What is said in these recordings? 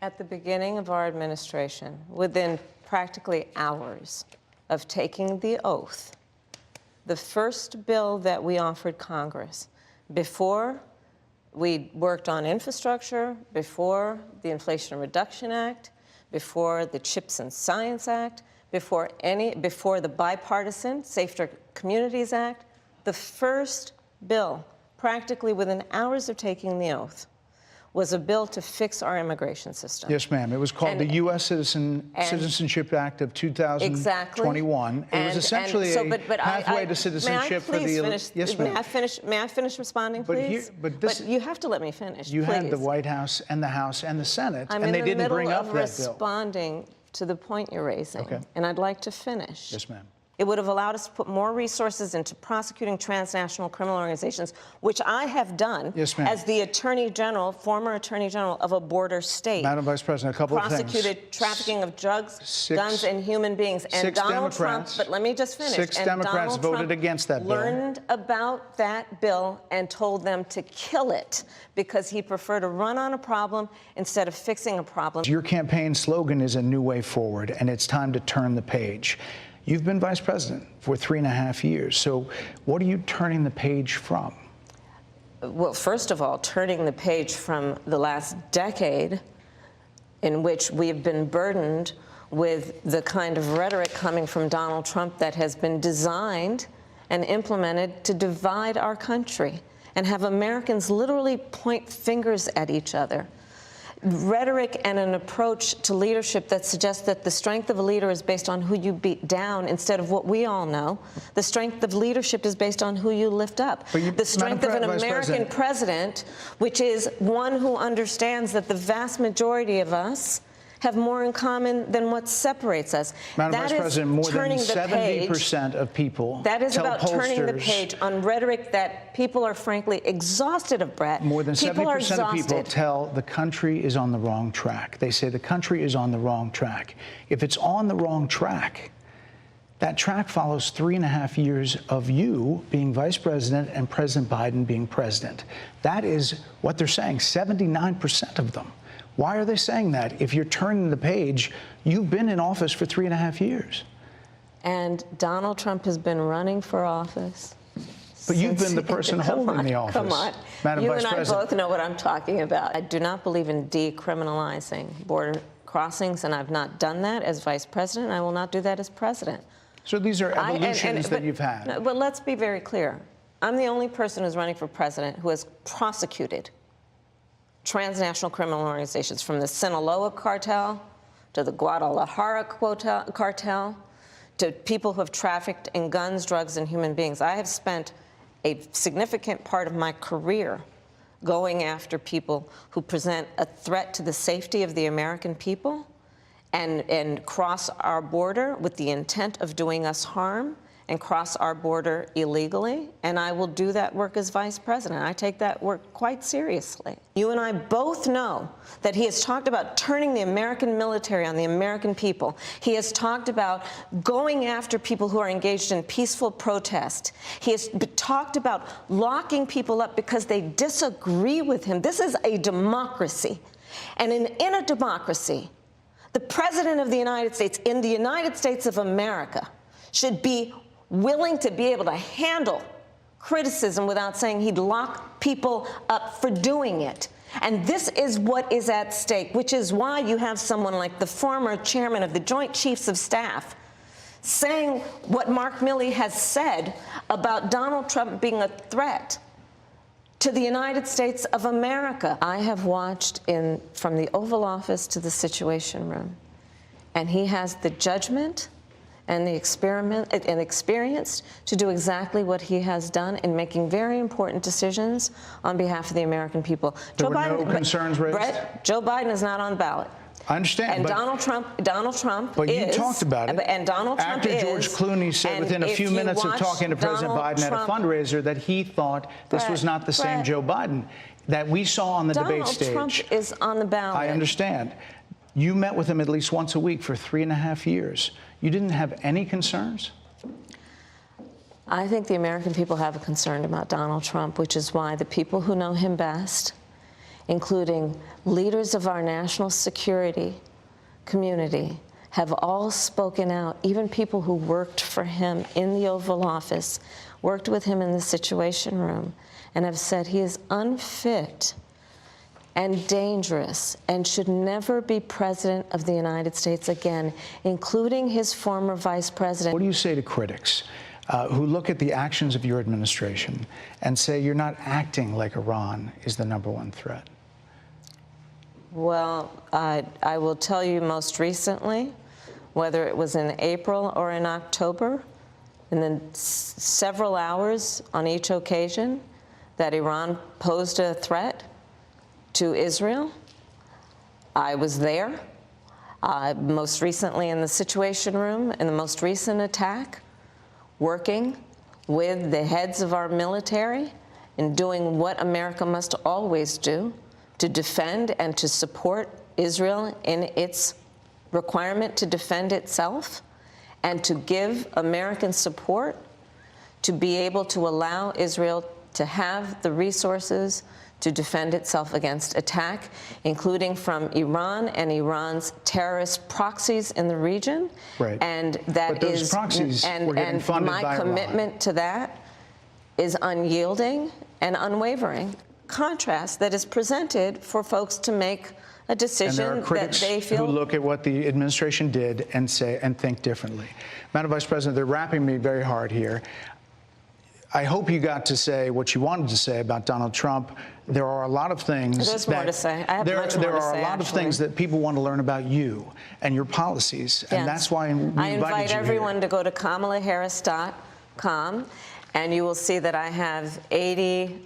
At the beginning of our administration, within practically hours of taking the oath, the first bill that we offered Congress, before we worked on infrastructure, before the Inflation Reduction Act, before the CHIPS and Science Act, before the bipartisan Safer Communities Act, the first bill, practically within hours of taking the oath, was a bill to fix our immigration system. Yes, ma'am. It was called the U.S. Citizenship Act of 2021. Exactly. It was essentially a pathway to citizenship for the... Yes, ma'am. May I finish responding, please? But you have to let me finish, You please. had the White House and the House and the Senate, and they didn't bring up that bill. I'm in the middle of responding to the point you're raising, and I'd like to finish. Yes, ma'am. It would have allowed us to put more resources into prosecuting transnational criminal organizations, which I have done as the Attorney General, former Attorney General of a border state. Madam Vice President, a couple of things. Prosecuted trafficking of drugs, guns, and human beings. And Donald Trump, but let me just finish. Six Democrats voted against that bill. Learned about that bill and told them to kill it because he preferred to run on a problem instead of fixing a problem. Your campaign slogan is a new way forward, and it's time to turn the page. You've been vice president for 3.5 years. So what are you turning the page from? Well, first of all, turning the page from the last decade in which we've been burdened with the kind of rhetoric coming from Donald Trump that has been designed and implemented to divide our country and have Americans literally point fingers at each other. Rhetoric and an approach to leadership that suggests that the strength of a leader is based on who you beat down instead of what we all know. The strength of leadership is based on who you lift up. The strength of an American president, which is one who understands that the vast majority of us have more in common than what separates us. Madam Vice President, more than 70% of people that is tell about turning the page on rhetoric that people are frankly exhausted of, Brett. More than 70% of people tell the country is on the wrong track. They say the country is on the wrong track. If it's on the wrong track, that track follows 3.5 years of you being vice president and President Biden being president. That is what they're saying, 79% of them. Why are they saying that? If you're turning the page, you've been in office for 3.5 years. And Donald Trump has been running for office. But you've been the person holding the office. Come on. Madam Vice President. You and I both know what I'm talking about. I do not believe in decriminalizing border crossings, and I've not done that as vice president. I will not do that as president. So these are evolutions that you've had. No, but let's be very clear. I'm the only person who's running for president who has prosecuted transnational criminal organizations, from the Sinaloa cartel to the Guadalajara cartel to people who have trafficked in guns, drugs, and human beings. I have spent a significant part of my career going after people who present a threat to the safety of the American people and cross our border with the intent of doing us harm and cross our border illegally, and I will do that work as vice president. I take that work quite seriously. You and I both know that he has talked about turning the American military on the American people. He has talked about going after people who are engaged in peaceful protest. He has talked about locking people up because they disagree with him. This is a democracy, and in a democracy, the President of the United States, in the United States of America, should be willing to be able to handle criticism without saying he'd lock people up for doing it. And this is what is at stake, which is why you have someone like the former chairman of the Joint Chiefs of Staff saying what Mark Milley has said about Donald Trump being a threat to the United States of America. I have watched from the Oval Office to the Situation Room, and he has the judgment and the experience to do exactly what he has done in making very important decisions on behalf of the American people. There were no concerns raised? Brett, Joe Biden is not on the ballot. I understand. And Donald Trump but is. You talked about it. And Donald Trump After George Clooney said within a few minutes of talking to President Biden at a fundraiser that he thought this was not the same Joe Biden that we saw on the debate stage. Donald Trump is on the ballot. I understand. You met with him at least once a week for 3.5 years. You didn't have any concerns? I think the American people have a concern about Donald Trump, which is why the people who know him best including leaders of our national security community, have all spoken out, even people who worked for him in the Oval Office, worked with him in the Situation Room, and have said he is unfit and dangerous and should never be president of the United States again, including his former vice president. What do you say to critics who look at the actions of your administration and say you're not acting like Iran is the #1 threat? Well, I will tell you most recently, whether it was in April or in October, in the several hours on each occasion that Iran posed a threat to Israel, I was there. Most recently in the Situation Room, in the most recent attack, working with the heads of our military and doing what America must always do to defend and to support Israel in its requirement to defend itself, and to give American support to be able to allow Israel to have the resources to defend itself against attack, including from Iran and Iran's terrorist proxies in the region. Right. And that but those proxies were getting funded by my commitment to that is unyielding and unwavering. Contrast that is presented for folks to make a decision that they feel. Who look at what the administration did and say and think differently. Madam Vice President, they're wrapping me very hard here. I hope you got to say what you wanted to say about Donald Trump. There are a lot of things. There's more to say. I have much more to say. There are a lot of things that people want to learn about you and your policies, and that's why we invited you here. I invite everyone to go to kamalaharris.com. And you will see that I have 80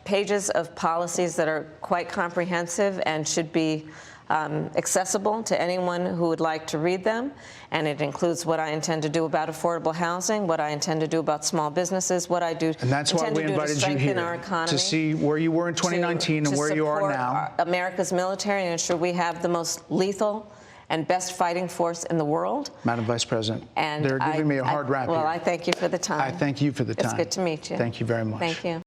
pages of policies that are quite comprehensive and should be accessible to anyone who would like to read them. And it includes what I intend to do about affordable housing, what I intend to do about small businesses, what I do and that's why we invited you here, to see where you were in 2019 and where you are now. America's military and ensure we have the most lethal and best fighting force in the world. Madam Vice President, and they're giving me a hard rap here. Well, I thank you for the time. I thank you for the time. It's good to meet you. Thank you very much. Thank you.